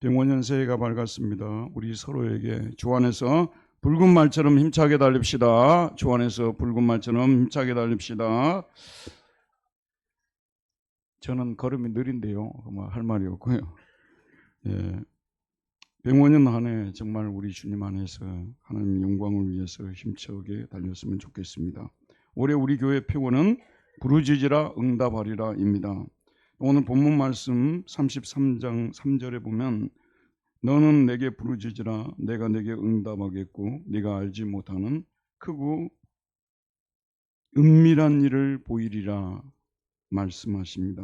병원년 새해가 밝았습니다. 우리 서로에게 주 안에서 붉은 말처럼 힘차게 달립시다. 주 안에서 붉은 말처럼 힘차게 달립시다. 저는 걸음이 느린데요. 할 말이 없고요. 예. 병원년 한 해 정말 우리 주님 안에서 하나님 영광을 위해서 힘차게 달렸으면 좋겠습니다. 올해 우리 교회 표어는 부르짖으라 응답하리라입니다. 오늘 본문 말씀 33장 3절에 보면 너는 내게 부르짖으라 내가 내게 응답하겠고 네가 알지 못하는 크고 은밀한 일을 보이리라 말씀하십니다.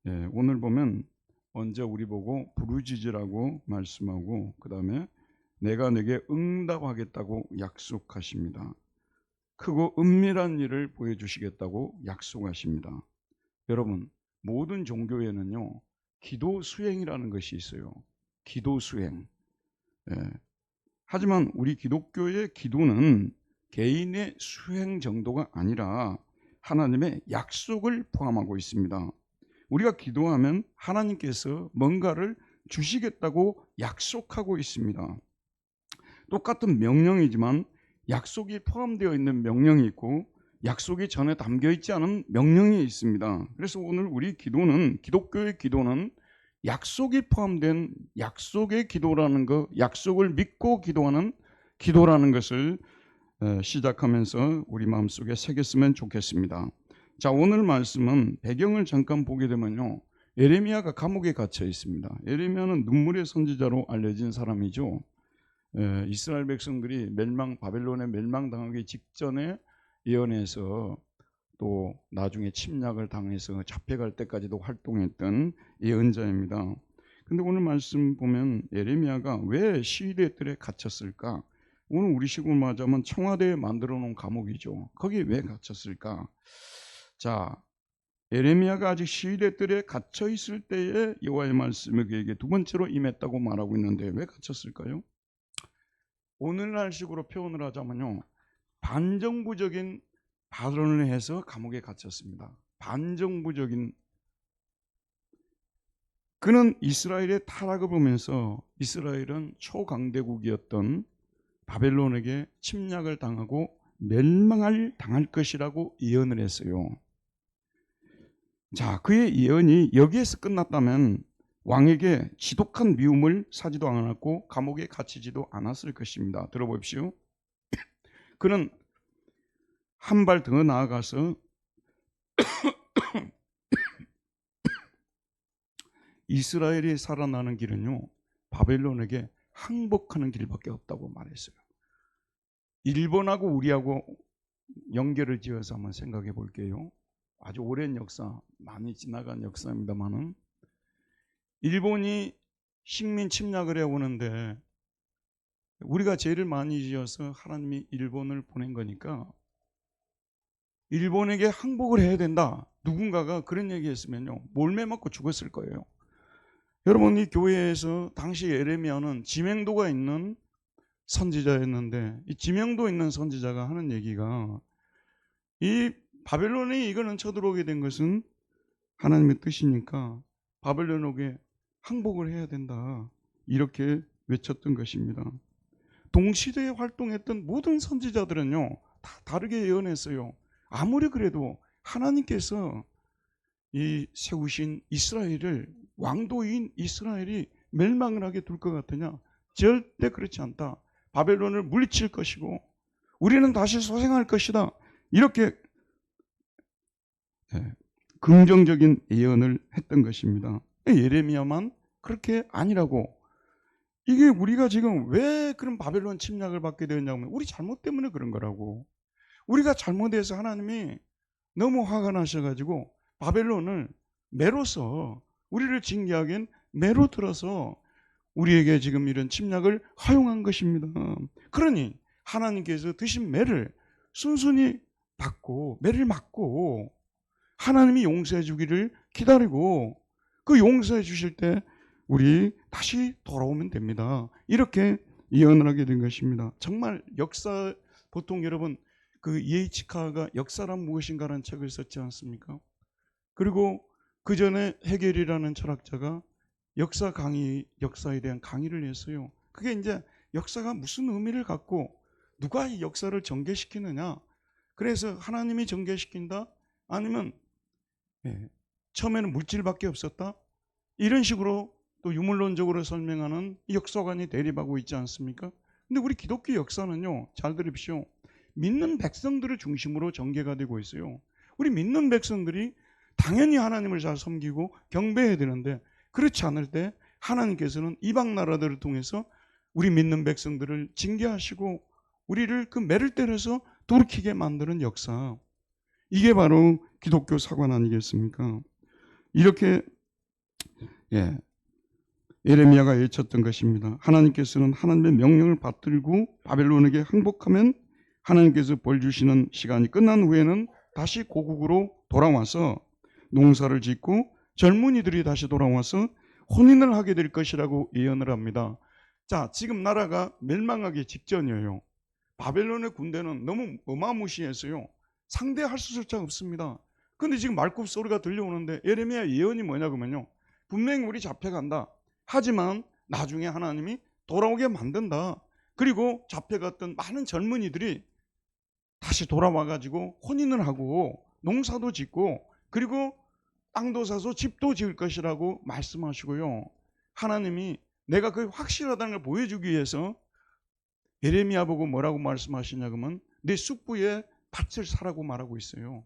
예, 오늘 보면 먼저 우리 보고 부르짖으라고 말씀하고 그 다음에 내가 내게 응답하겠다고 약속하십니다. 크고 은밀한 일을 보여주시겠다고 약속하십니다. 여러분, 모든 종교에는요 기도 수행이라는 것이 있어요. 기도 수행. 예. 하지만 우리 기독교의 기도는 개인의 수행 정도가 아니라 하나님의 약속을 포함하고 있습니다. 우리가 기도하면 하나님께서 뭔가를 주시겠다고 약속하고 있습니다. 똑같은 명령이지만 약속이 포함되어 있는 명령이 있고 약속이 전에 담겨 있지 않은 명령이 있습니다. 그래서 오늘 우리 기도는, 기독교의 기도는 약속이 포함된 약속의 기도라는 것, 약속을 믿고 기도하는 기도라는 것을 시작하면서 우리 마음속에 새겼으면 좋겠습니다. 자, 오늘 말씀은 배경을 잠깐 보게 되면요, 예레미야가 감옥에 갇혀 있습니다. 예레미야는 눈물의 선지자로 알려진 사람이죠. 이스라엘 백성들이 바벨론에 멸망당하기 직전에 예언해서 또 나중에 침략을 당해서 잡혀갈 때까지도 활동했던 예언자입니다. 근데 오늘 말씀 보면 예레미야가 왜 시위대 뜰에 갇혔을까? 오늘 우리식으로 말하자면 청와대에 만들어 놓은 감옥이죠. 거기에 왜 갇혔을까? 자, 예레미야가 아직 시위대 뜰에 갇혀 있을 때에 여호와의 말씀이 그에게 두 번째로 임했다고 말하고 있는데 왜 갇혔을까요? 오늘날식으로 표현을 하자면요, 반정부적인 발언을 해서 감옥에 갇혔습니다. 반정부적인. 그는 이스라엘의 타락을 보면서 이스라엘은 초강대국이었던 바벨론에게 침략을 당하고 당할 것이라고 예언을 했어요. 자, 그의 예언이 여기에서 끝났다면 왕에게 지독한 미움을 사지도 않았고 감옥에 갇히지도 않았을 것입니다. 들어보십시오. 그는 한 발 더 나아가서 이스라엘이 살아나는 길은요, 바벨론에게 항복하는 길밖에 없다고 말했어요. 일본하고 우리하고 연결을 지어서 한번 생각해 볼게요. 아주 오랜 역사, 많이 지나간 역사입니다만은 일본이 식민 침략을 해오는데 우리가 죄를 많이 지어서 하나님이 일본을 보낸 거니까 일본에게 항복을 해야 된다. 누군가가 그런 얘기했으면요, 몰매 맞고 죽었을 거예요. 여러분, 이 교회에서 당시 예레미야는 지명도가 있는 선지자였는데 이 지명도 있는 선지자가 하는 얘기가 이 바벨론이 이거는 쳐들어오게 된 것은 하나님의 뜻이니까 바벨론에게 항복을 해야 된다, 이렇게 외쳤던 것입니다. 동시대에 활동했던 모든 선지자들은요 다 다르게 예언했어요. 아무리 그래도 하나님께서 이 세우신 이스라엘을, 왕도인 이스라엘이 멸망을 하게 둘 것 같으냐? 절대 그렇지 않다. 바벨론을 물리칠 것이고 우리는 다시 소생할 것이다. 이렇게 긍정적인 예언을 했던 것입니다. 예레미야만 그렇게 아니라고. 이게 우리가 지금 왜 그런 바벨론 침략을 받게 되었냐면 우리 잘못 때문에 그런 거라고. 우리가 잘못해서 하나님이 너무 화가 나셔가지고 바벨론을 매로서, 우리를 징계하기엔 매로 들어서 우리에게 지금 이런 침략을 허용한 것입니다. 그러니 하나님께서 드신 매를 순순히 받고 매를 맞고 하나님이 용서해 주기를 기다리고 그 용서해 주실 때 우리 다시 돌아오면 됩니다. 이렇게 예언을 하게 된 것입니다. 정말 역사, 보통 여러분 그 E.H. 카가 역사란 무엇인가라는 책을 썼지 않습니까? 그리고 그 전에 헤겔이라는 철학자가 역사에 대한 강의를 했어요. 그게 이제 역사가 무슨 의미를 갖고 누가 이 역사를 전개시키느냐. 그래서 하나님이 전개시킨다? 아니면 처음에는 물질밖에 없었다? 이런 식으로 또 유물론적으로 설명하는 역사관이 대립하고 있지 않습니까? 근데 우리 기독교 역사는요, 잘 들으십시오. 믿는 백성들을 중심으로 전개가 되고 있어요. 우리 믿는 백성들이 당연히 하나님을 잘 섬기고 경배해야 되는데, 그렇지 않을 때 하나님께서는 이방 나라들을 통해서 우리 믿는 백성들을 징계하시고 우리를 그 매를 때려서 돌이키게 만드는 역사, 이게 바로 기독교 사관 아니겠습니까? 이렇게 예레미야가 외쳤던 것입니다. 하나님께서는 하나님의 명령을 받들고 바벨론에게 항복하면 하나님께서 벌 주시는 시간이 끝난 후에는 다시 고국으로 돌아와서 농사를 짓고 젊은이들이 다시 돌아와서 혼인을 하게 될 것이라고 예언을 합니다. 자, 지금 나라가 멸망하기 직전이에요. 바벨론의 군대는 너무 어마무시했어요. 상대할 수조차 없습니다. 근데 지금 말굽 소리가 들려오는데 예레미야 예언이 뭐냐 그러면요, 분명히 우리 잡혀간다. 하지만 나중에 하나님이 돌아오게 만든다. 그리고 잡혀갔던 많은 젊은이들이 다시 돌아와가지고 혼인을 하고 농사도 짓고 그리고 땅도 사서 집도 지을 것이라고 말씀하시고요. 하나님이 내가 그 확실하다는 걸 보여주기 위해서 예레미야 보고 뭐라고 말씀하시냐 그러면 내 숙부의 밭을 사라고 말하고 있어요.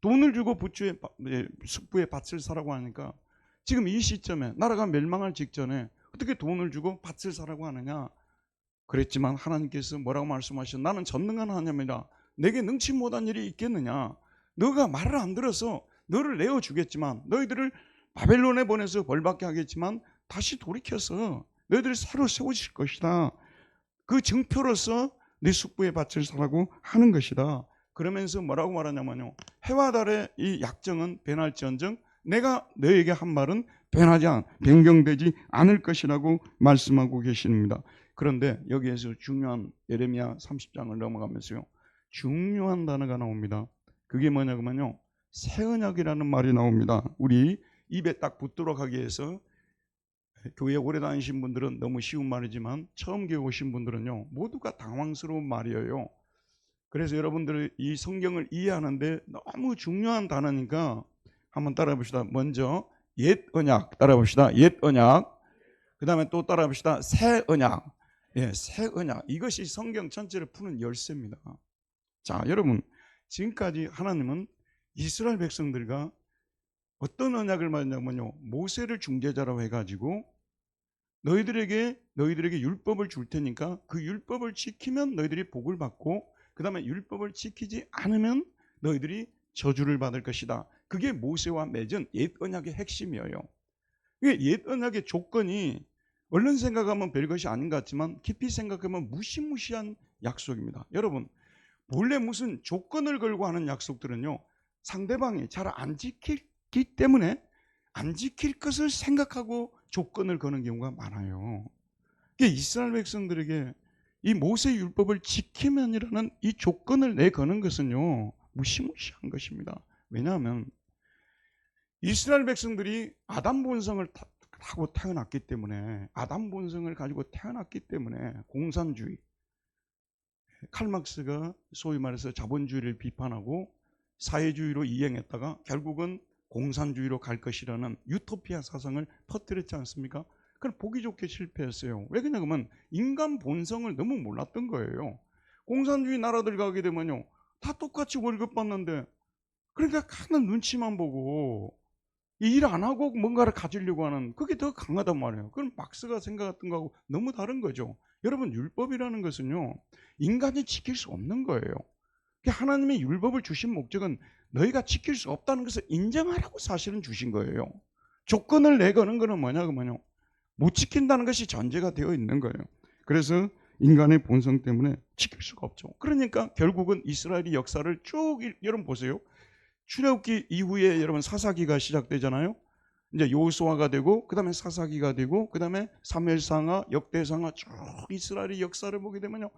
돈을 주고 숙부의 밭을 사라고 하니까 지금 이 시점에 나라가 멸망할 직전에 어떻게 돈을 주고 밭을 사라고 하느냐. 그랬지만 하나님께서 뭐라고 말씀하셨냐. 나는 전능한 하나님이라 내게 능치 못한 일이 있겠느냐. 너가 말을 안 들어서 너를 내어주겠지만 너희들을 바벨론에 보내서 벌받게 하겠지만 다시 돌이켜서 너희들을 새로 세우실 것이다. 그 증표로서 네 숙부의 밭을 사라고 하는 것이다. 그러면서 뭐라고 말하냐면요, 해와 달의 이 약정은 변할지언정 내가 너에게 한 말은 변경되지 않을 것이라고 말씀하고 계십니다. 그런데 여기에서 중요한 예레미야 30장을 넘어가면서요, 중요한 단어가 나옵니다. 그게 뭐냐면요, 새 언약이라는 말이 나옵니다. 우리 입에 딱 붙도록 하기 위해서 교회 오래 다니신 분들은 너무 쉬운 말이지만 처음 교회 오신 분들은요 모두가 당황스러운 말이에요. 그래서 여러분들 이 성경을 이해하는데 너무 중요한 단어니까 한번 따라 봅시다. 먼저 옛 언약 따라 봅시다. 옛 언약. 그 다음에 또 따라 봅시다. 새 언약. 새 언약. 이것이 성경 전체를 푸는 열쇠입니다. 자, 여러분, 지금까지 하나님은 이스라엘 백성들과 어떤 언약을 맺냐면요, 모세를 중재자라고 해가지고 너희들에게 율법을 줄 테니까 그 율법을 지키면 너희들이 복을 받고 그 다음에 율법을 지키지 않으면 너희들이 저주를 받을 것이다. 그게 모세와 맺은 옛 언약의 핵심이에요. 옛 언약의 조건이 얼른 생각하면 별것이 아닌 것 같지만 깊이 생각하면 무시무시한 약속입니다. 여러분, 본래 무슨 조건을 걸고 하는 약속들은요 상대방이 잘 안 지키기 때문에 안 지킬 것을 생각하고 조건을 거는 경우가 많아요. 이스라엘 백성들에게 이 모세 율법을 지키면이라는 이 조건을 내거는 것은요 무시무시한 것입니다. 왜냐하면 이스라엘 백성들이 아담 본성을 타고 태어났기 때문에, 아담 본성을 가지고 태어났기 때문에 공산주의, 칼막스가 소위 말해서 자본주의를 비판하고 사회주의로 이행했다가 결국은 공산주의로 갈 것이라는 유토피아 사상을 퍼뜨렸지 않습니까? 그럼 보기 좋게 실패했어요. 왜 그러냐면 인간 본성을 너무 몰랐던 거예요. 공산주의 나라들 가게 되면요 다 똑같이 월급 받는데, 그러니까 하는 눈치만 보고 일 안 하고 뭔가를 가지려고 하는, 그게 더 강하단 말이에요. 그럼 막스가 생각했던 거하고 너무 다른 거죠. 여러분, 율법이라는 것은요 인간이 지킬 수 없는 거예요. 하나님의 율법을 주신 목적은 너희가 지킬 수 없다는 것을 인정하라고 사실은 주신 거예요. 조건을 내거는 거는 뭐냐면요 못 지킨다는 것이 전제가 되어 있는 거예요. 그래서 인간의 본성 때문에 지킬 수가 없죠. 그러니까 결국은 이스라엘의 역사를 쭉 여러분 보세요. 출애굽기 이후에 여러분 사사기가 시작되잖아요. 이제 여호수아가 되고 그 다음에 사사기가 되고 그 다음에 사무엘상하, 역대상하, 쭉 이스라엘의 역사를 보게 되면요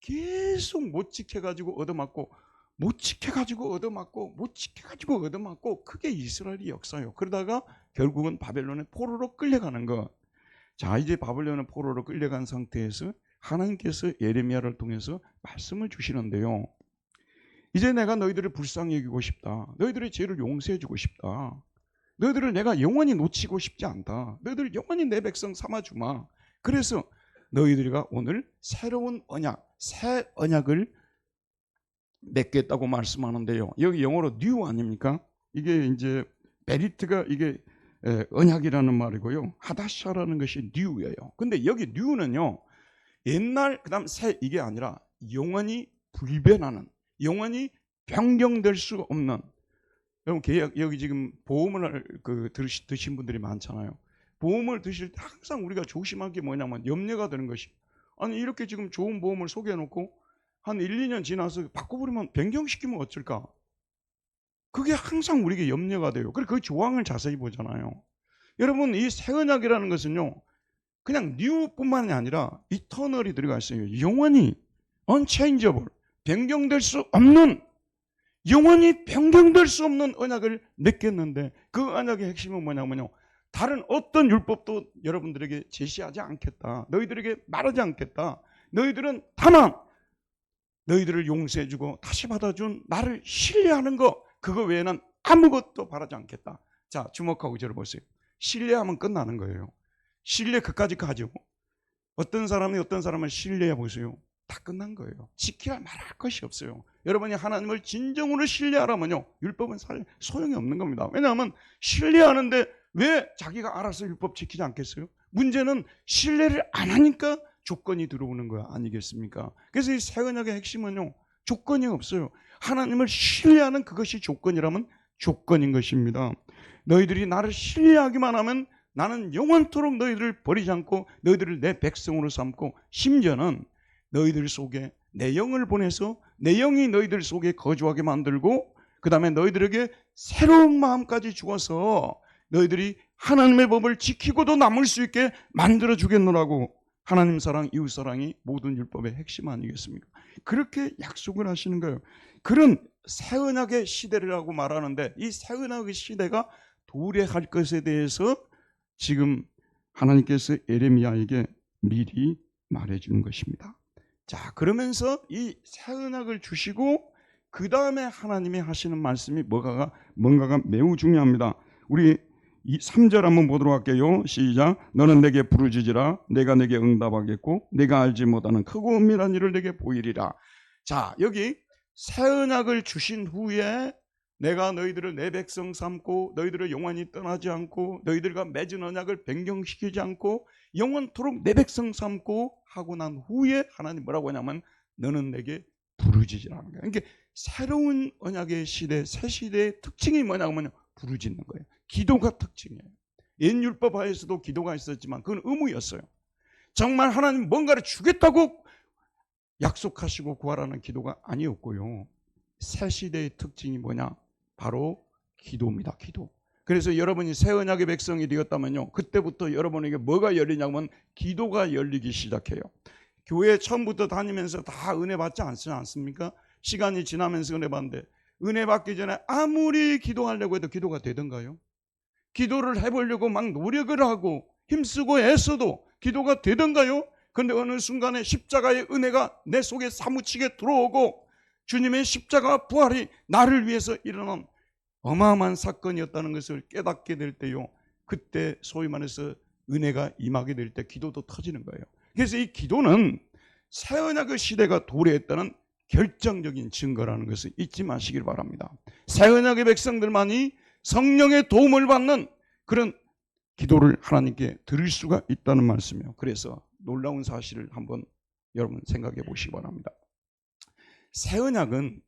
계속 못 지켜가지고 얻어맞고 못 지켜가지고 얻어맞고 못 지켜가지고 얻어맞고, 그게 이스라엘의 역사예요. 그러다가 결국은 바벨론의 포로로 끌려가는 거. 자, 이제 바벨론의 포로로 끌려간 상태에서 하나님께서 예레미야를 통해서 말씀을 주시는데요. 이제 내가 너희들을 불쌍히 여기고 싶다. 너희들의 죄를 용서해 주고 싶다. 너희들을 내가 영원히 놓치고 싶지 않다. 너희들을 영원히 내 백성 삼아주마. 그래서 너희들과 오늘 새로운 언약, 새 언약을 맺겠다고 말씀하는데요. 여기 영어로 new 아닙니까? 이게 이제 베리트가 이게 언약이라는 말이고요. 하다샤라는 것이 new예요. 근데 여기 new는요, 옛날 그다음 새 이게 아니라 영원히 불변하는, 영원히 변경될 수 없는. 여러분 계약, 여기 지금 보험을 드신 분들이 많잖아요. 보험을 드실 때 항상 우리가 조심할 게 뭐냐면 염려가 되는 것이, 아니 이렇게 지금 좋은 보험을 소개해놓고 한 1, 2년 지나서 바꿔버리면 변경시키면 어쩔까? 그게 항상 우리에게 염려가 돼요. 그래서 그 조항을 자세히 보잖아요. 여러분 이 새 언약이라는 것은요, 그냥 뉴뿐만이 아니라 이터널이 들어가 있어요. 영원히 unchangeable, 변경될 수 없는, 영원히 변경될 수 없는 언약을 맺겠는데, 그 언약의 핵심은 뭐냐면요, 다른 어떤 율법도 여러분들에게 제시하지 않겠다. 너희들에게 말하지 않겠다. 너희들은 다만 너희들을 용서해주고 다시 받아준 나를 신뢰하는 거, 그거 외에는 아무것도 바라지 않겠다. 자, 주목하고 저를 보세요. 신뢰하면 끝나는 거예요. 신뢰 그까지 가지고 어떤 사람이 어떤 사람을 신뢰해 보세요. 다 끝난 거예요. 지키라 말할 것이 없어요. 여러분이 하나님을 진정으로 신뢰하라면요, 율법은 소용이 없는 겁니다. 왜냐하면 신뢰하는데 왜 자기가 알아서 율법 지키지 않겠어요? 문제는 신뢰를 안 하니까 조건이 들어오는 거 아니겠습니까? 그래서 이 새 언약의 핵심은요, 조건이 없어요. 하나님을 신뢰하는 그것이 조건이라면 조건인 것입니다. 너희들이 나를 신뢰하기만 하면 나는 영원토록 너희들을 버리지 않고 너희들을 내 백성으로 삼고, 심지어는 너희들 속에 내 영을 보내서 내 영이 너희들 속에 거주하게 만들고, 그 다음에 너희들에게 새로운 마음까지 주어서 너희들이 하나님의 법을 지키고도 남을 수 있게 만들어 주겠노라고. 하나님 사랑, 이웃 사랑이 모든 율법의 핵심 아니겠습니까? 그렇게 약속을 하시는 거예요. 그런 새 언약의 시대라고 말하는데, 이 새 언약의 시대가 도래할 것에 대해서 지금 하나님께서 예레미야에게 미리 말해주는 것입니다. 자, 그러면서 이 새 언약을 주시고 그 다음에 하나님이 하시는 말씀이 뭔가가 매우 중요합니다. 우리 3절 한번 보도록 할게요. 시작. 너는 내게 부르짖으라. 내가 내게 응답하겠고 내가 알지 못하는 크고 은밀한 일을 내게 보이리라. 자, 여기 새 언약을 주신 후에 내가 너희들을 내 백성 삼고 너희들을 영원히 떠나지 않고 너희들과 맺은 언약을 변경시키지 않고 영원토록 내 백성 삼고 하고 난 후에 하나님 뭐라고 하냐면 너는 내게 부르짖으라는 거예요. 그러니까 새로운 언약의 시대, 새 시대의 특징이 뭐냐면 부르짖는 거예요. 기도가 특징이에요. 옛 율법 하에서도 기도가 있었지만 그건 의무였어요. 정말 하나님 뭔가를 주겠다고 약속하시고 구하라는 기도가 아니었고요. 새 시대의 특징이 뭐냐? 바로 기도입니다. 기도. 그래서 여러분이 새 언약의 백성이 되었다면요, 그때부터 여러분에게 뭐가 열리냐면 기도가 열리기 시작해요. 교회 처음부터 다니면서 다 은혜 받지 않습니까? 시간이 지나면서 은혜 받는데 은혜 받기 전에 아무리 기도하려고 해도 기도가 되던가요? 기도를 해보려고 막 노력을 하고 힘쓰고 애써도 기도가 되던가요? 그런데 어느 순간에 십자가의 은혜가 내 속에 사무치게 들어오고 주님의 십자가 부활이 나를 위해서 일어난 어마어마한 사건이었다는 것을 깨닫게 될 때요, 그때 소위 말해서 은혜가 임하게 될 때 기도도 터지는 거예요. 그래서 이 기도는 새 언약의 시대가 도래했다는 결정적인 증거라는 것을 잊지 마시길 바랍니다. 새 언약의 백성들만이 성령의 도움을 받는 그런 기도를 하나님께 드릴 수가 있다는 말씀이에요. 그래서 놀라운 사실을 한번 여러분 생각해 보시기 바랍니다. 새 언약은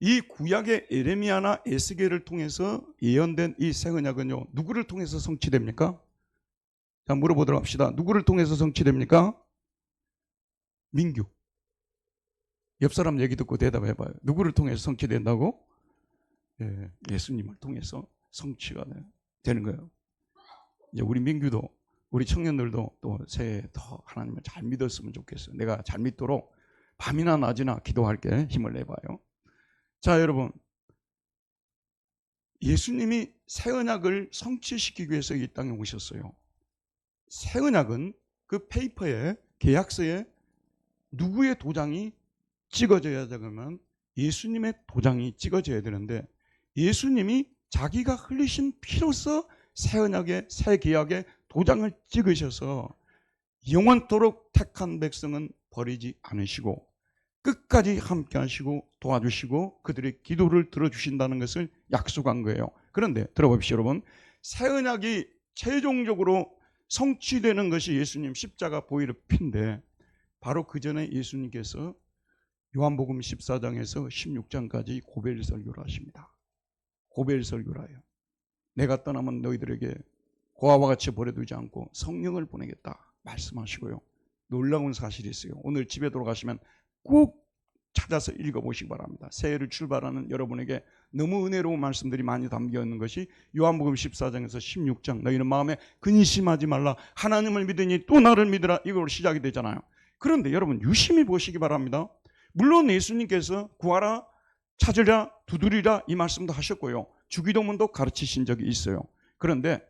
이 구약의 예레미야나 에스겔을 통해서 예언된 이 새 언약은요, 누구를 통해서 성취됩니까? 자, 물어보도록 합시다. 누구를 통해서 성취됩니까? 민규. 옆 사람 얘기 듣고 대답해봐요. 누구를 통해서 성취된다고? 예수님을 통해서 성취가 되는 거예요. 이제 우리 민규도, 우리 청년들도 또 새해 더 하나님을 잘 믿었으면 좋겠어요. 내가 잘 믿도록 밤이나 낮이나 기도할게. 힘을 내봐요. 자, 여러분, 예수님이 새 언약을 성취시키기 위해서 이 땅에 오셨어요. 새 언약은 그 페이퍼에, 계약서에 누구의 도장이 찍어져야 되면 예수님의 도장이 찍어져야 되는데, 예수님이 자기가 흘리신 피로써 새 언약의, 새 계약의 도장을 찍으셔서 영원토록 택한 백성은 버리지 않으시고 끝까지 함께 하시고 도와주시고 그들의 기도를 들어주신다는 것을 약속한 거예요. 그런데 들어봅시다 여러분. 새 언약이 최종적으로 성취되는 것이 예수님 십자가 보혈의 피인데, 바로 그 전에 예수님께서 요한복음 14장에서 16장까지 고벨 설교를 하십니다. 고벨 설교를 해요. 내가 떠나면 너희들에게 고아와 같이 버려두지 않고 성령을 보내겠다 말씀하시고요. 놀라운 사실이 있어요. 오늘 집에 돌아가시면 꼭 찾아서 읽어보시기 바랍니다. 새해를 출발하는 여러분에게 너무 은혜로운 말씀들이 많이 담겨 있는 것이 요한복음 14장에서 16장, 너희는 마음에 근심하지 말라, 하나님을 믿으니 또 나를 믿으라, 이걸로 시작이 되잖아요. 그런데 여러분 유심히 보시기 바랍니다. 물론 예수님께서 구하라, 찾으라, 두드리라 이 말씀도 하셨고요. 주기도문도 가르치신 적이 있어요. 그런데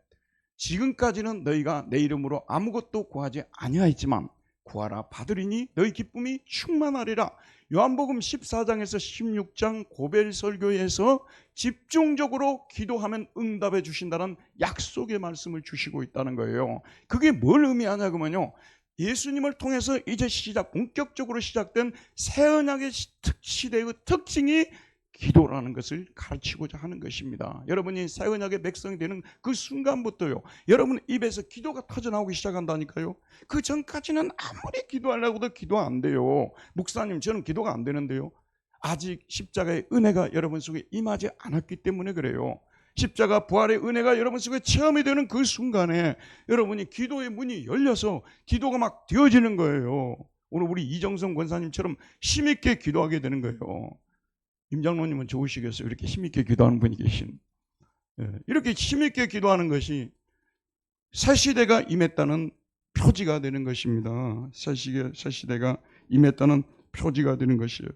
지금까지는 너희가 내 이름으로 아무것도 구하지 아니하였지만 구하라 받으리니 너희 기쁨이 충만하리라. 요한복음 14장에서 16장 고벨 설교에서 집중적으로 기도하면 응답해 주신다는 약속의 말씀을 주시고 있다는 거예요. 그게 뭘 의미하냐면요, 예수님을 통해서 이제 본격적으로 시작된 새 언약의 시대의 특징이 기도라는 것을 가르치고자 하는 것입니다. 여러분이 새 언약의 백성이 되는 그 순간부터요, 여러분 입에서 기도가 터져나오기 시작한다니까요. 그 전까지는 아무리 기도하려고도 기도 안 돼요. 목사님 저는 기도가 안 되는데요. 아직 십자가의 은혜가 여러분 속에 임하지 않았기 때문에 그래요. 십자가 부활의 은혜가 여러분 속에 체험이 되는 그 순간에 여러분이 기도의 문이 열려서 기도가 막 되어지는 거예요. 오늘 우리 이정성 권사님처럼 힘있게 기도하게 되는 거예요. 임장로님은 좋으시겠어요. 이렇게 힘있게 기도하는 분이 계신. 이렇게 힘있게 기도하는 것이 새 시대가 임했다는 표지가 되는 것입니다. 새 시대가 임했다는 표지가 되는 것이에요.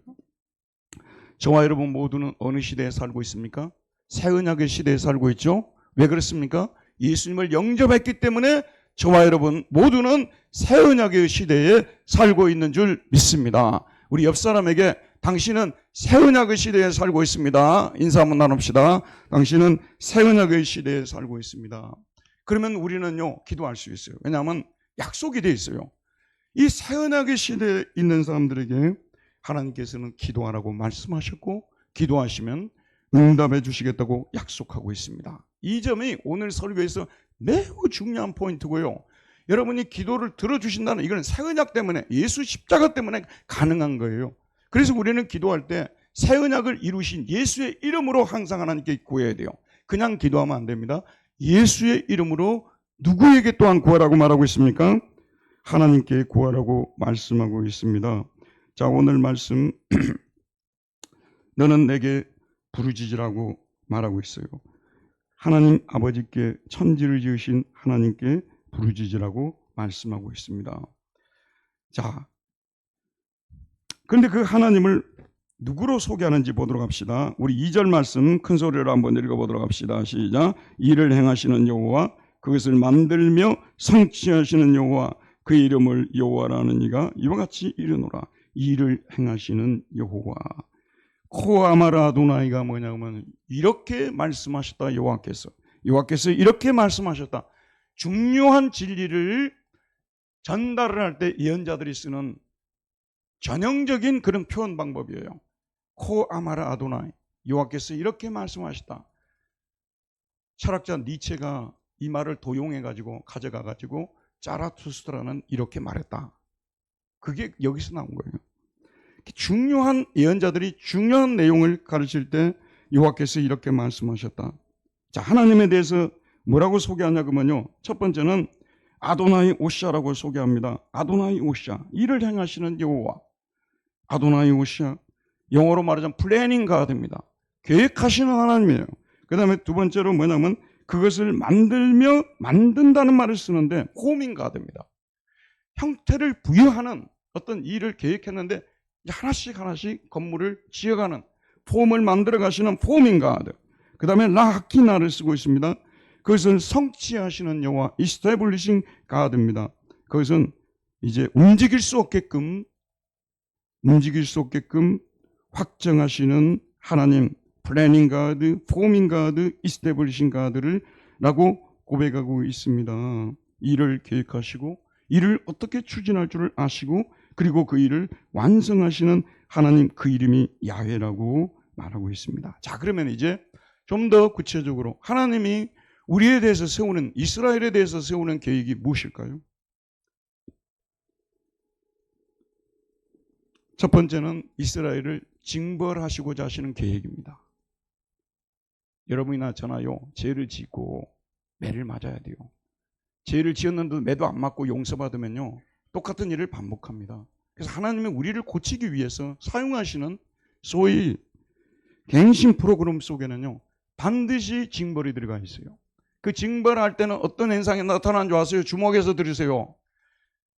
저와 여러분 모두는 어느 시대에 살고 있습니까? 새 언약의 시대에 살고 있죠. 왜 그렇습니까? 예수님을 영접했기 때문에 저와 여러분 모두는 새 언약의 시대에 살고 있는 줄 믿습니다. 우리 옆 사람에게 당신은 새 언약의 시대에 살고 있습니다. 인사 한번 나눕시다. 당신은 새 언약의 시대에 살고 있습니다. 그러면 우리는요 기도할 수 있어요. 왜냐하면 약속이 되어 있어요. 이 새 언약의 시대에 있는 사람들에게 하나님께서는 기도하라고 말씀하셨고 기도하시면 응답해 주시겠다고 약속하고 있습니다. 이 점이 오늘 설교에서 매우 중요한 포인트고요. 여러분이 기도를 들어주신다는 이건 새 언약 때문에, 예수 십자가 때문에 가능한 거예요. 그래서 우리는 기도할 때 새 언약을 이루신 예수의 이름으로 항상 하나님께 구해야 돼요. 그냥 기도하면 안 됩니다. 예수의 이름으로 누구에게 또한 구하라고 말하고 있습니까? 하나님께 구하라고 말씀하고 있습니다. 자, 오늘 말씀 너는 내게 부르짖으라고 말하고 있어요. 하나님 아버지께, 천지를 지으신 하나님께 부르짖으라고 말씀하고 있습니다. 자, 그런데 그 하나님을 누구로 소개하는지 보도록 합시다. 우리 2절 말씀 큰 소리로 한번 읽어보도록 합시다. 시작. 이를 행하시는 여호와, 그것을 만들며 성취하시는 여호와, 그 이름을 여호와라는 이가 이와 같이 이르노라. 이를 행하시는 여호와. 코아마라 아도나이가 뭐냐면 이렇게 말씀하셨다. 여호와께서 이렇게 말씀하셨다. 중요한 진리를 전달을 할 때 예언자들이 쓰는 전형적인 그런 표현 방법이에요. 코아마라 아도나이, 여호와께서 이렇게 말씀하셨다. 철학자 니체가 이 말을 도용해가지고 가져가가지고 짜라투스트라는 이렇게 말했다. 그게 여기서 나온 거예요. 중요한 예언자들이 중요한 내용을 가르칠 때 여호와께서 이렇게 말씀하셨다. 자, 하나님에 대해서 뭐라고 소개하냐면요, 첫 번째는 아도나이 오샤라고 소개합니다. 아도나이 오샤, 일을 행하시는 여호와. 아도나이 오샤, 영어로 말하자면 플래닝 가드입니다. 계획하시는 하나님이에요. 그 다음에 두 번째로 뭐냐면 그것을 만들며, 만든다는 말을 쓰는데 포밍 가드입니다. 형태를 부여하는 어떤 일을 계획했는데 하나씩 건물을 지어가는, 폼을 만들어 가시는 포밍 가드. 그 다음에 라하키나를 쓰고 있습니다. 그것은 성취하시는 여호와, establishing God입니다. 그것은 이제 움직일 수 없게끔 확정하시는 하나님, planning God, forming God, establishing God를 라고 고백하고 있습니다. 일을 계획하시고 일을 어떻게 추진할 줄을 아시고 그리고 그 일을 완성하시는 하나님, 그 이름이 야훼라고 말하고 있습니다. 자, 그러면 이제 좀 더 구체적으로 하나님이 우리에 대해서 세우는, 이스라엘에 대해서 세우는 계획이 무엇일까요? 첫 번째는 이스라엘을 징벌하시고자 하시는 계획입니다. 여러분이나 저나요, 죄를 짓고 매를 맞아야 돼요. 죄를 지었는데도 매도 안 맞고 용서받으면요, 똑같은 일을 반복합니다. 그래서 하나님은 우리를 고치기 위해서 사용하시는 소위 갱신 프로그램 속에는요, 반드시 징벌이 들어가 있어요. 그 징벌할 때는 어떤 현상이 나타나는 줄 아세요? 주목해서 들으세요.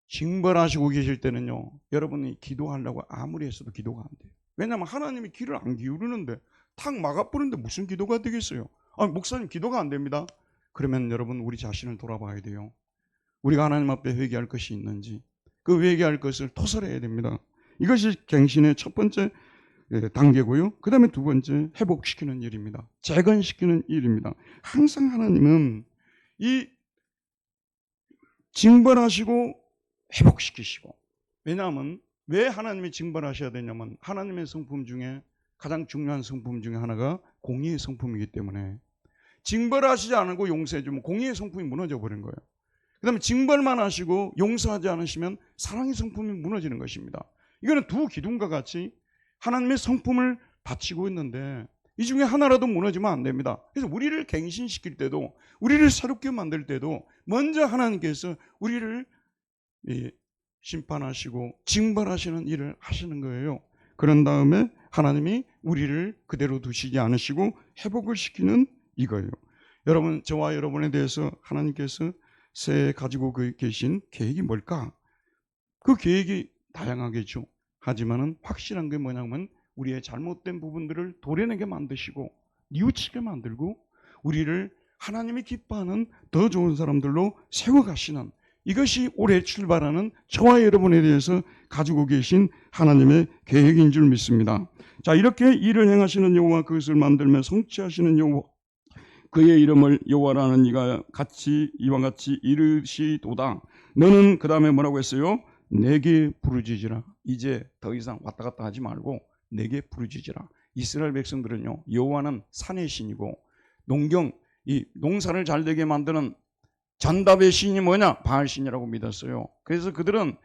징벌하시고 계실 때는요, 여러분이 기도하려고 아무리 했어도 기도가 안 돼요. 왜냐하면 하나님이 귀를 안 기울이는데 탁 막아버리는데 무슨 기도가 되겠어요? 목사님 기도가 안 됩니다. 그러면 여러분 우리 자신을 돌아봐야 돼요. 우리가 하나님 앞에 회개할 것이 있는지, 그 회개할 것을 토설해야 됩니다. 이것이 갱신의 첫 번째 단계고요. 그 다음에 두 번째, 회복시키는 일입니다. 재건시키는 일입니다. 항상 하나님은 이 징벌하시고 회복시키시고, 왜냐하면 왜 하나님이 징벌하셔야 되냐면 하나님의 성품 중에 가장 중요한 성품 중에 하나가 공의의 성품이기 때문에 징벌하시지 않고 용서해주면 공의의 성품이 무너져 버린 거예요. 그 다음에 징벌만 하시고 용서하지 않으시면 사랑의 성품이 무너지는 것입니다. 이거는 두 기둥과 같이 하나님의 성품을 바치고 있는데 이 중에 하나라도 무너지면 안 됩니다. 그래서 우리를 갱신시킬 때도, 우리를 새롭게 만들 때도 먼저 하나님께서 우리를 심판하시고 징벌하시는 일을 하시는 거예요. 그런 다음에 하나님이 우리를 그대로 두시지 않으시고 회복을 시키는 이거예요. 여러분, 저와 여러분에 대해서 하나님께서 새해 가지고 계신 계획이 뭘까? 그 계획이 다양하겠죠. 하지만은 확실한 게 뭐냐면 우리의 잘못된 부분들을 도려내게 만드시고 뉘우치게 만들고 우리를 하나님이 기뻐하는 더 좋은 사람들로 세워가시는, 이것이 올해 출발하는 저와 여러분에 대해서 가지고 계신 하나님의 계획인 줄 믿습니다. 자, 이렇게 일을 행하시는 여호와, 그것을 만들며 성취하시는 여호와, 그의 이름을 여호와라는 이가 이와 같이 이르시도다. 너는 그 다음에 뭐라고 했어요? 내게 부르짖으라. 이제 더 이상 왔다 갔다 하지 말고 내게 부르짖으라. 이스라엘 백성들은요, 여호와는 산의 신이고 이 농사를 잘 되게 만드는 전답의 신이 뭐냐? 바알신이라고 믿었어요. 그래서 그들은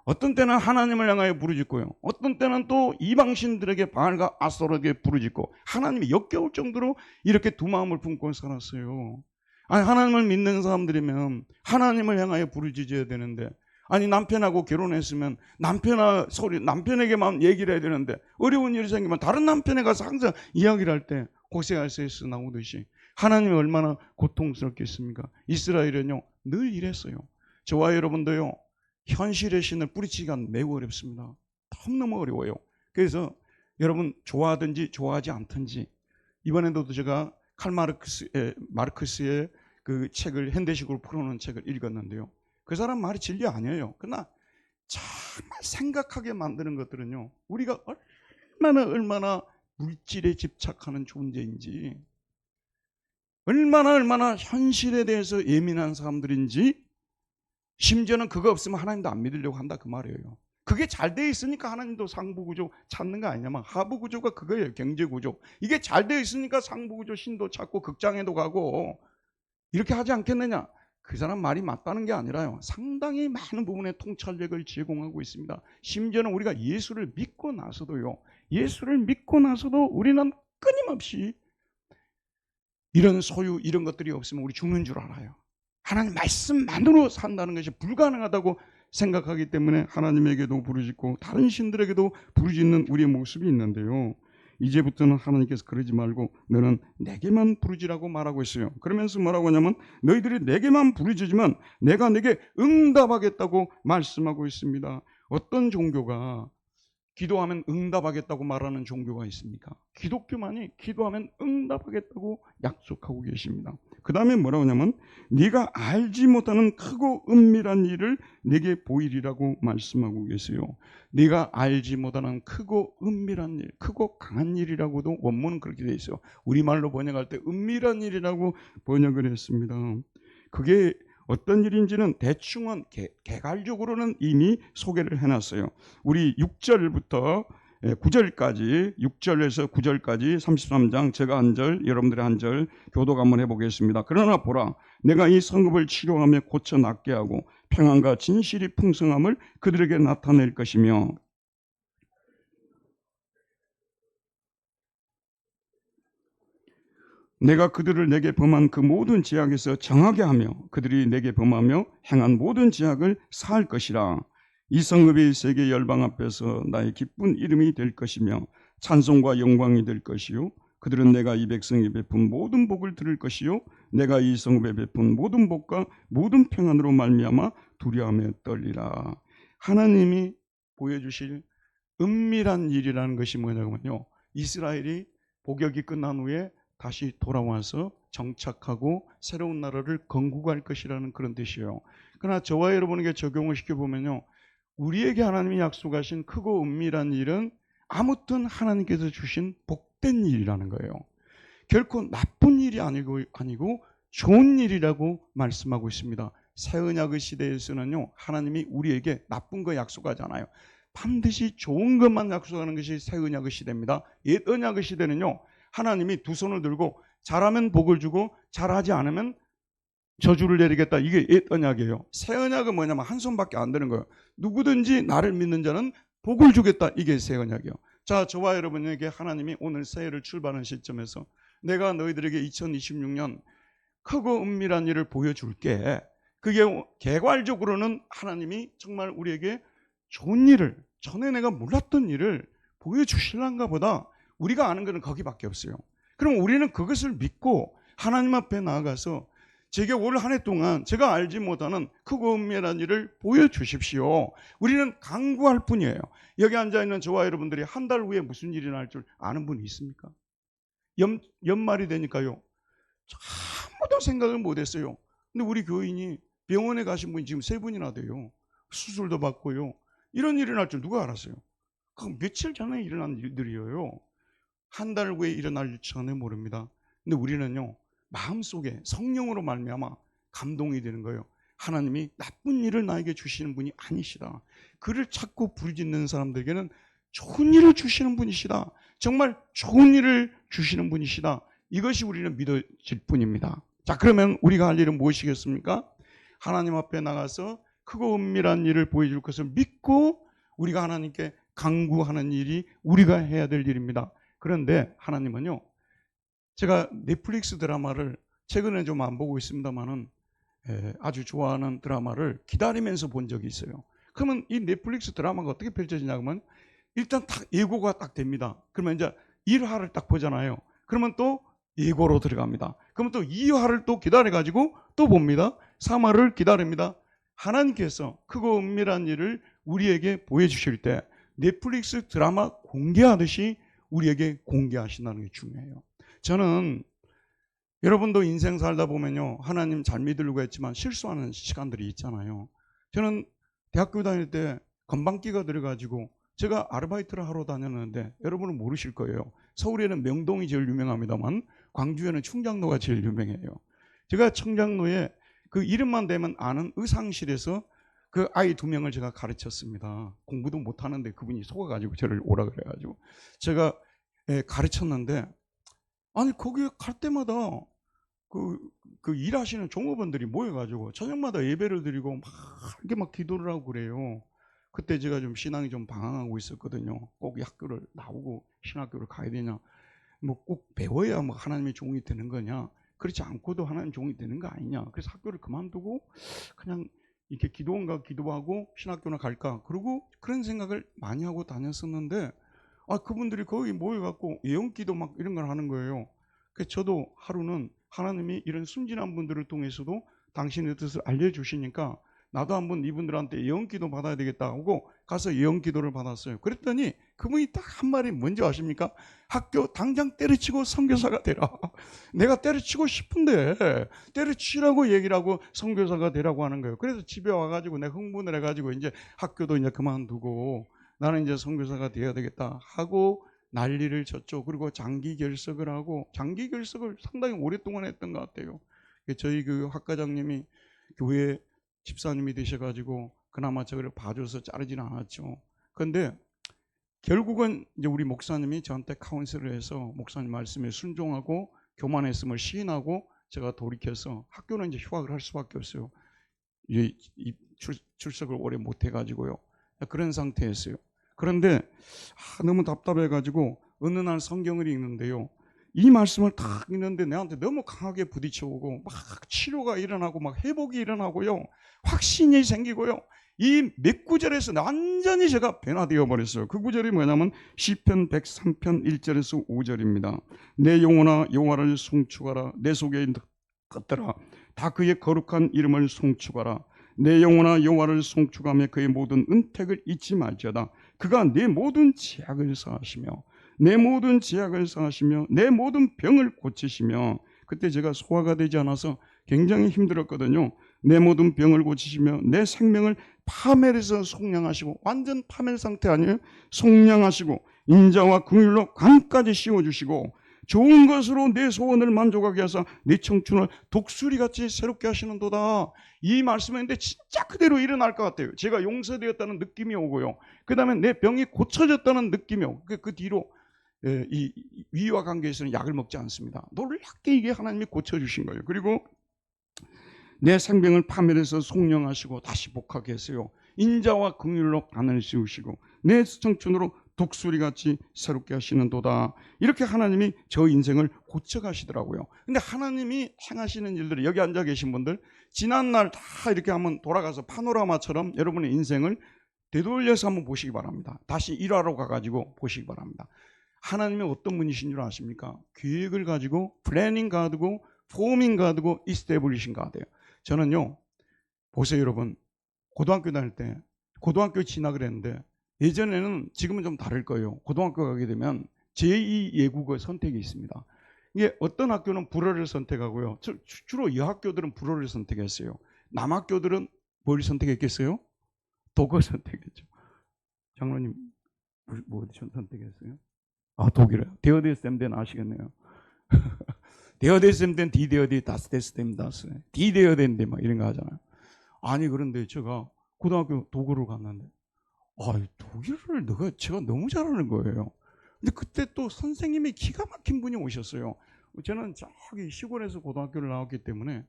어떤 때는 하나님을 향하여 부르짖고요, 어떤 때는 또 이방신들에게 바알과 아스토르에게 부르짖고, 하나님이 역겨울 정도로 이렇게 두 마음을 품고 살았어요. 아니, 하나님을 믿는 사람들이면 하나님을 향하여 부르짖어야 되는데, 아니, 남편하고 결혼했으면 남편에게만 얘기를 해야 되는데, 어려운 일이 생기면 다른 남편에 가서 항상 이야기를 할 때 호세아서에서 나오듯이 하나님이 얼마나 고통스럽겠습니까? 이스라엘은요, 늘 이랬어요. 저와 여러분도요, 현실의 신을 뿌리치기가 매우 어렵습니다. 너무너무 어려워요. 그래서 여러분, 좋아하든지 좋아하지 않든지, 이번에도 제가 마르크스의 그 책을 현대식으로 풀어놓은 책을 읽었는데요, 그 사람 말이 진리 아니에요. 그러나 정말 생각하게 만드는 것들은요, 우리가 얼마나 물질에 집착하는 존재인지, 얼마나 현실에 대해서 예민한 사람들인지, 심지어는 그거 없으면 하나님도 안 믿으려고 한다, 그 말이에요. 그게 잘 돼 있으니까 하나님도 상부구조 찾는 거 아니냐면, 하부구조가 그거예요. 경제구조. 이게 잘 돼 있으니까 상부구조 신도 찾고 극장에도 가고 이렇게 하지 않겠느냐? 그 사람 말이 맞다는 게 아니라요, 상당히 많은 부분에 통찰력을 제공하고 있습니다. 심지어는 우리가 예수를 믿고 나서도요, 우리는 끊임없이 이런 소유, 이런 것들이 없으면 우리 죽는 줄 알아요. 하나님 말씀만으로 산다는 것이 불가능하다고 생각하기 때문에 하나님에게도 부르짖고 다른 신들에게도 부르짖는 우리의 모습이 있는데요, 이제부터는 하나님께서 그러지 말고 너는 내게만 부르짖으라고 말하고 있어요. 그러면서 뭐라고 하냐면, 너희들이 내게만 부르짖으면 내가 내게 응답하겠다고 말씀하고 있습니다. 어떤 종교가 기도하면 응답하겠다고 말하는 종교가 있습니까? 기독교만이 기도하면 응답하겠다고 약속하고 계십니다. 그 다음에 뭐라고 하냐면 네가 알지 못하는 크고 은밀한 일을 네게 보이리라고 말씀하고 계세요. 네가 알지 못하는 크고 은밀한 일, 크고 강한 일이라고도 원문은 그렇게 돼 있어요. 우리말로 번역할 때 은밀한 일이라고 번역을 했습니다. 그게 어떤 일인지는 대충은 개괄적으로는 이미 소개를 해놨어요. 우리 6절부터 9절까지 6절에서 9절까지 33장 제가 한 절 여러분들의 한 절 교독 한번 해보겠습니다. 그러나 보라 내가 이 성읍을 치료하며 고쳐 낫게 하고 평안과 진실이 풍성함을 그들에게 나타낼 것이며 내가 그들을 내게 범한 그 모든 죄악에서 정하게 하며 그들이 내게 범하며 행한 모든 죄악을 사할 것이라. 이 성읍이 세계 열방 앞에서 나의 기쁜 이름이 될 것이며 찬송과 영광이 될 것이요 그들은 내가 이 백성이 베푼 모든 복을 들을 것이요 내가 이 성읍에 베푼 모든 복과 모든 평안으로 말미암아 두려움에 떨리라. 하나님이 보여주실 은밀한 일이라는 것이 뭐냐면요, 이스라엘이 복역이 끝난 후에 다시 돌아와서 정착하고 새로운 나라를 건국할 것이라는 그런 뜻이에요. 그러나 저와 여러분에게 적용을 시켜보면요, 우리에게 하나님이 약속하신 크고 은밀한 일은 아무튼 하나님께서 주신 복된 일이라는 거예요. 결코 나쁜 일이 아니고 좋은 일이라고 말씀하고 있습니다. 새 언약의 시대에서는요, 하나님이 우리에게 나쁜 거 약속하지 않아요. 반드시 좋은 것만 약속하는 것이 새 언약의 시대입니다. 옛 언약의 시대는요, 하나님이 두 손을 들고 잘하면 복을 주고 잘하지 않으면 저주를 내리겠다. 이게 옛 언약이에요. 새 언약은 뭐냐면 한 손밖에 안 되는 거예요. 누구든지 나를 믿는 자는 복을 주겠다. 이게 새 언약이에요. 자, 저와 여러분에게 하나님이 오늘 새해를 출발하는 시점에서 내가 너희들에게 2026년 크고 은밀한 일을 보여줄게. 그게 개괄적으로는 하나님이 정말 우리에게 좋은 일을, 전에 내가 몰랐던 일을 보여주실란가 보다. 우리가 아는 것은 거기밖에 없어요. 그럼 우리는 그것을 믿고 하나님 앞에 나아가서 제게 올 한 해 동안 제가 알지 못하는 크고 은밀한 일을 보여주십시오. 우리는 간구할 뿐이에요. 여기 앉아있는 저와 여러분들이 한 달 후에 무슨 일이 날 줄 아는 분이 있습니까? 연말이 되니까요, 아무도 생각을 못했어요. 근데 우리 교인이 병원에 가신 분이 지금 3분이나 돼요. 수술도 받고요. 이런 일이 날 줄 누가 알았어요? 그 며칠 전에 일어난 일들이에요. 한 달 후에 일어날 일 전에 모릅니다. 근데 우리는요, 마음속에 성령으로 말미암아 감동이 되는 거예요. 하나님이 나쁜 일을 나에게 주시는 분이 아니시다. 그를 찾고 부르짖는 사람들에게는 좋은 일을 주시는 분이시다. 정말 좋은 일을 주시는 분이시다. 이것이 우리는 믿어질 뿐입니다. 자, 그러면 우리가 할 일은 무엇이겠습니까? 하나님 앞에 나가서 크고 은밀한 일을 보여줄 것을 믿고 우리가 하나님께 간구하는 일이 우리가 해야 될 일입니다. 그런데 하나님은요, 제가 넷플릭스 드라마를 최근에 좀 안 보고 있습니다만은 아주 좋아하는 드라마를 기다리면서 본 적이 있어요. 그러면 이 넷플릭스 드라마가 어떻게 펼쳐지냐면 일단 딱 예고가 딱 됩니다. 그러면 이제 1화를 딱 보잖아요. 그러면 또 예고로 들어갑니다. 그러면 또 2화를 또 기다려가지고 또 봅니다. 3화를 기다립니다. 하나님께서 크고 은밀한 일을 우리에게 보여주실 때 넷플릭스 드라마 공개하듯이 우리에게 공개하신다는 게 중요해요. 저는 여러분도 인생 살다 보면요, 하나님 잘 믿으려고 했지만 실수하는 시간들이 있잖아요. 저는 대학교 다닐 때 건방기가 들어가지고 제가 아르바이트를 하러 다녔는데 여러분은 모르실 거예요. 서울에는 명동이 제일 유명합니다만 광주에는 충장로가 제일 유명해요. 제가 청장로에 그 이름만 대면 아는 의상실에서 그 아이 2명을 제가 가르쳤습니다. 공부도 못하는데 그분이 속아가지고 저를 오라 그래가지고 제가 가르쳤는데, 아니 거기 갈 때마다 그 일하시는 종업원들이 모여가지고 저녁마다 예배를 드리고 막 이렇게 막 기도를 하고 그래요. 그때 제가 좀 신앙이 좀 방황하고 있었거든요. 꼭 학교를 나오고 신학교를 가야 되냐, 뭐 꼭 배워야 뭐 하나님의 종이 되는 거냐, 그렇지 않고도 하나님 종이 되는 거 아니냐. 그래서 학교를 그만두고 그냥 이렇게 기도원가 기도하고 신학교나 갈까, 그리고 그런 생각을 많이 하고 다녔었는데, 그분들이 거기 모여갖고 예언기도 막 이런 걸 하는 거예요. 그래서 저도 하루는 하나님이 이런 순진한 분들을 통해서도 당신의 뜻을 알려주시니까 나도 한번 이분들한테 예언기도 받아야 되겠다 하고 가서 예언기도를 받았어요. 그랬더니 그분이 딱 한 말이 뭔지 아십니까? 학교 당장 때려치고 선교사가 되라. 내가 때려치고 싶은데 때려치라고 얘기를 하고 선교사가 되라고 하는 거예요. 그래서 집에 와가지고 내가 흥분을 해가지고 이제 학교도 이제 그만두고 나는 이제 선교사가 되어야 되겠다 하고 난리를 쳤죠. 그리고 장기 결석을 하고, 장기 결석을 상당히 오랫동안 했던 것 같아요. 저희 그 학과장님이 교회 집사님이 되셔가지고 그나마 저를 봐줘서 자르지는 않았죠. 그런데 결국은 이제 우리 목사님이 저한테 카운슬을 해서 목사님 말씀에 순종하고 교만했음을 시인하고 제가 돌이켜서 학교는 이제 휴학을 할 수밖에 없어요. 출석을 오래 못 해가지고요. 그런 상태였어요. 그런데 너무 답답해가지고 어느 날 성경을 읽는데요. 이 말씀을 딱 읽는데 내한테 너무 강하게 부딪혀오고 막 치료가 일어나고 막 회복이 일어나고요. 확신이 생기고요. 이 몇 구절에서 완전히 제가 변화되어 버렸어요. 그 구절이 뭐냐면 시편 103편 1절에서 5절입니다. 내 영혼아 여호와를 송축하라. 내 속에 있는 것들아 다 그의 거룩한 이름을 송축하라. 내 영혼아 여호와를 송축하며 그의 모든 은택을 잊지 말지어다. 그가 내 모든 죄악을 사하시며 내 모든 죄악을 사하시며 내 모든 병을 고치시며, 그때 제가 소화가 되지 않아서 굉장히 힘들었거든요. 내 모든 병을 고치시며 내 생명을 파멸해서 속량하시고, 완전 파멸 상태 아니에요? 속량하시고 인자와 긍휼로 관까지 씌워주시고 좋은 것으로 내 소원을 만족하게 하사 내 청춘을 독수리같이 새롭게 하시는도다. 이 말씀인데 진짜 그대로 일어날 것 같아요. 제가 용서되었다는 느낌이 오고요. 그 다음에 내 병이 고쳐졌다는 느낌이 오고, 그 뒤로 이 위와 관계에서는 약을 먹지 않습니다. 놀랍게 이게 하나님이 고쳐주신 거예요. 그리고 내 생명을 파멸해서 속량하시고 다시 복하게 했어요. 인자와 긍휼로 간을 씌우시고 내 청춘으로 독수리같이 새롭게 하시는도다. 이렇게 하나님이 저 인생을 고쳐가시더라고요. 근데 하나님이 행하시는 일들이, 여기 앉아 계신 분들 지난날 다 이렇게 한번 돌아가서 파노라마처럼 여러분의 인생을 되돌려서 한번 보시기 바랍니다. 다시 일화로 가가지고 보시기 바랍니다. 하나님이 어떤 분이신 줄 아십니까? 계획을 가지고 플래닝 가드고 포밍 가드고 이스태블리싱 가드예요. 저는요, 보세요 여러분, 고등학교 다닐 때 고등학교 진학을 했는데, 예전에는, 지금은 좀 다를 거예요. 고등학교 가게 되면 제2 예국어 선택이 있습니다. 이게 어떤 학교는 불어를 선택하고요, 주로 여학교들은 불어를 선택했어요. 남학교들은 뭘 선택했겠어요? 독어 선택했죠. 장로님 뭐 선택했어요? 독일어요. 데어데스댐덴 아시겠네요. 데어데스댐덴 디데어디 다스데스댐 다스 디데어덴데 막 이런 거 하잖아요. 아니 그런데 제가 고등학교 독일을 갔는데 독일어를 제가 너무 잘하는 거예요. 근데 그때 또 선생님이 기가 막힌 분이 오셨어요. 저는 저기 시골에서 고등학교를 나왔기 때문에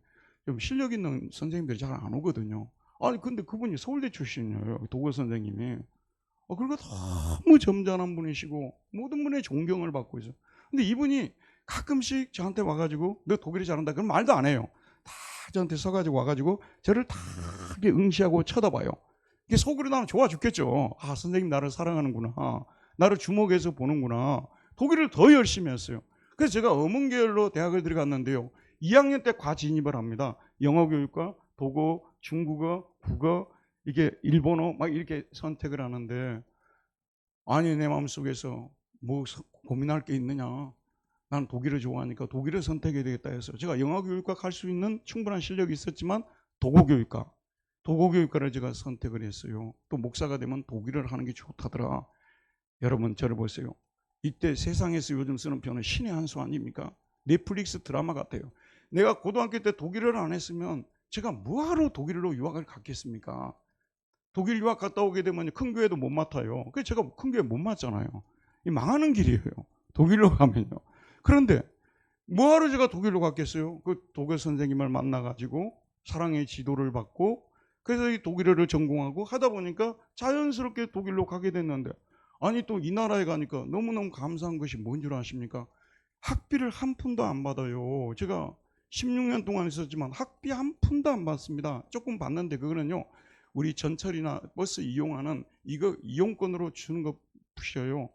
좀 실력 있는 선생님들이 잘 안 오거든요. 아니 근데 그분이 서울대 출신이에요. 독일 선생님이. 그리고 너무 점잖은 분이시고 모든 분의 존경을 받고 있어요. 근데 이분이 가끔씩 저한테 와가지고 너 독일어 잘한다 그럼 말도 안 해요. 다 저한테 서가지고 와가지고 저를 다 응시하고 쳐다봐요. 이게 속으로 나는 좋아 죽겠죠. 선생님 나를 사랑하는구나, 나를 주목해서 보는구나. 독일을 더 열심히 했어요. 그래서 제가 어문계열로 대학을 들어갔는데요, 2학년 때 과진입을 합니다. 영어교육과 독어, 중국어, 국어, 이게 일본어 막 이렇게 선택을 하는데, 아니 내 마음속에서 뭐 고민할 게 있느냐, 나는 독일을 좋아하니까 독일을 선택해야 되겠다 해서 제가 영어교육과 갈 수 있는 충분한 실력이 있었지만 도고교육과를 제가 선택을 했어요. 또 목사가 되면 독일어를 하는 게 좋다더라. 여러분 저를 보세요. 이때 세상에서 요즘 쓰는 표현은 신의 한 수 아닙니까? 넷플릭스 드라마 같아요. 내가 고등학교 때 독일어를 안 했으면 제가 뭐하러 독일로 유학을 갔겠습니까? 독일 유학 갔다 오게 되면 큰 교회도 못 맡아요. 그래서 제가 큰 교회 못 맡잖아요. 이 망하는 길이에요. 독일로 가면요. 그런데 뭐하러 제가 독일로 갔겠어요? 그 독일 선생님을 만나가지고 사랑의 지도를 받고, 그래서 이 독일어를 전공하고 하다 보니까 자연스럽게 독일로 가게 됐는데, 아니 또 이 나라에 가니까 너무너무 감사한 것이 뭔 줄 아십니까? 학비를 한 푼도 안 받아요. 제가 16년 동안 있었지만 학비 한 푼도 안 받습니다. 조금 받는데 그거는요, 우리 전철이나 버스 이용하는 이거 이용권으로 주는 것 푸셔요.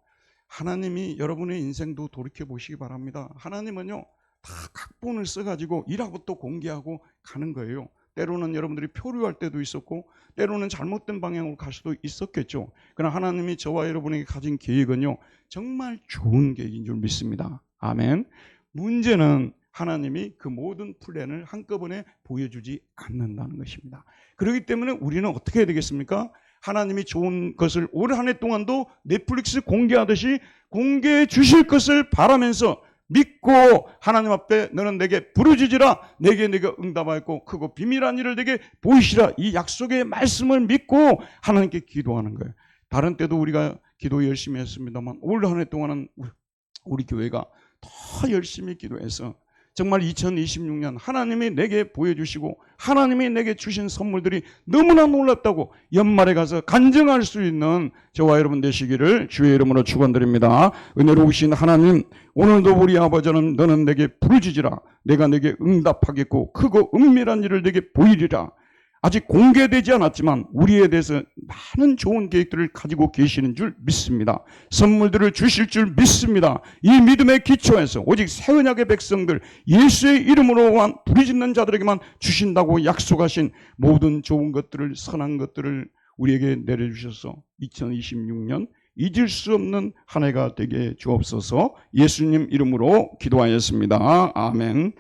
하나님이 여러분의 인생도 돌이켜 보시기 바랍니다. 하나님은요 다 각본을 써가지고 1화부터 공개하고 가는 거예요. 때로는 여러분들이 표류할 때도 있었고 때로는 잘못된 방향으로 갈 수도 있었겠죠. 그러나 하나님이 저와 여러분에게 가진 계획은요, 정말 좋은 계획인 줄 믿습니다. 아멘. 문제는 하나님이 그 모든 플랜을 한꺼번에 보여주지 않는다는 것입니다. 그렇기 때문에 우리는 어떻게 해야 되겠습니까? 하나님이 좋은 것을 올 한 해 동안도 넷플릭스 공개하듯이 공개해 주실 것을 바라면서 믿고 하나님 앞에 너는 내게 부르짖으라 내게 네가 응답하였고 크고 비밀한 일을 내게 보이시라, 이 약속의 말씀을 믿고 하나님께 기도하는 거예요. 다른 때도 우리가 기도 열심히 했습니다만 올 한 해 동안은 우리 교회가 더 열심히 기도해서 정말 2026년 하나님이 내게 보여주시고 하나님이 내게 주신 선물들이 너무나 놀랍다고 연말에 가서 간증할 수 있는 저와 여러분 되시기를 주의 이름으로 축원드립니다. 은혜로우신 하나님, 오늘도 우리 아버지는 너는 내게 부르짖으라 내가 내게 응답하겠고 크고 은밀한 일을 내게 보이리라. 아직 공개되지 않았지만 우리에 대해서 많은 좋은 계획들을 가지고 계시는 줄 믿습니다. 선물들을 주실 줄 믿습니다. 이 믿음의 기초에서 오직 새 언약의 백성들, 예수의 이름으로만 부르짖는 자들에게만 주신다고 약속하신 모든 좋은 것들을, 선한 것들을 우리에게 내려주셔서 2026년 잊을 수 없는 한 해가 되게 주옵소서. 예수님 이름으로 기도하였습니다. 아멘.